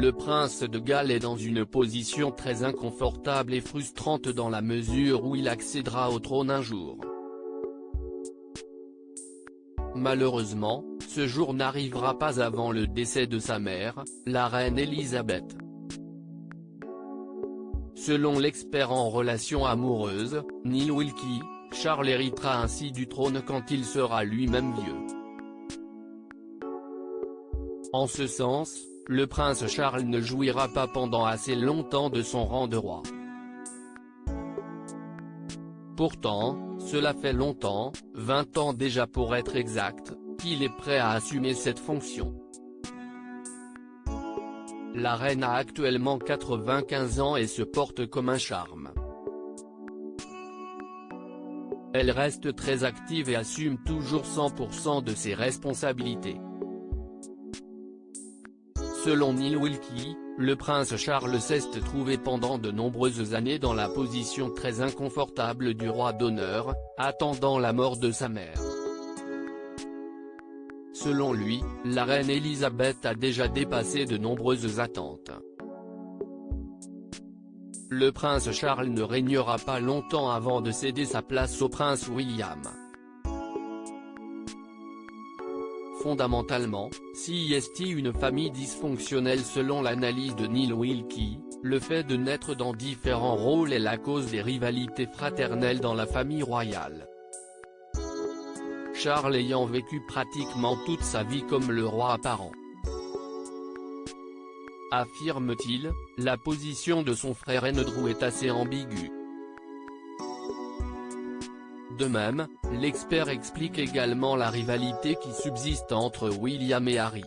le prince de Galles est dans une position très inconfortable et frustrante dans la mesure où il accédera au trône un jour. Malheureusement, ce jour n'arrivera pas avant le décès de sa mère, la reine Elisabeth. Selon l'expert en relations amoureuses, Neil Wilkie, Charles héritera ainsi du trône quand il sera lui-même vieux. En ce sens, le prince Charles ne jouira pas pendant assez longtemps de son rang de roi. Pourtant, cela fait longtemps, 20 ans déjà pour être exact, qu'il est prêt à assumer cette fonction. La reine a actuellement 95 ans et se porte comme un charme. Elle reste très active et assume toujours 100% de ses responsabilités. Selon Neil Wilkie, le prince Charles s'est trouvé pendant de nombreuses années dans la position très inconfortable du roi d'honneur, attendant la mort de sa mère. Selon lui, la reine Elisabeth a déjà dépassé de nombreuses attentes. Le prince Charles ne régnera pas longtemps avant de céder sa place au prince William. Fondamentalement, si est une famille dysfonctionnelle selon l'analyse de Neil Wilkie, le fait de naître dans différents rôles est la cause des rivalités fraternelles dans la famille royale. Charles ayant vécu pratiquement toute sa vie comme le roi apparent. Affirme-t-il, la position de son frère Andrew est assez ambiguë. De même, l'expert explique également la rivalité qui subsiste entre William et Harry.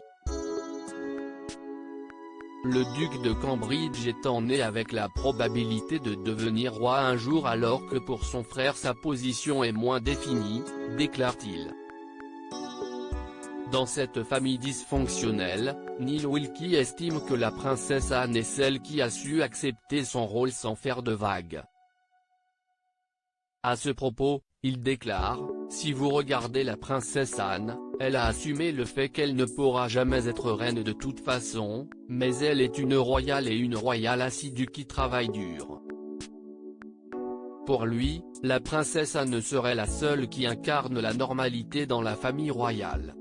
Le duc de Cambridge étant né avec la probabilité de devenir roi un jour alors que pour son frère sa position est moins définie, déclare-t-il. Dans cette famille dysfonctionnelle, Neil Wilkie estime que la princesse Anne est celle qui a su accepter son rôle sans faire de vagues. À ce propos, il déclare, « Si vous regardez la princesse Anne, elle a assumé le fait qu'elle ne pourra jamais être reine de toute façon, mais elle est une royale et une royale assidue qui travaille dur. » Pour lui, la princesse Anne serait la seule qui incarne la normalité dans la famille royale.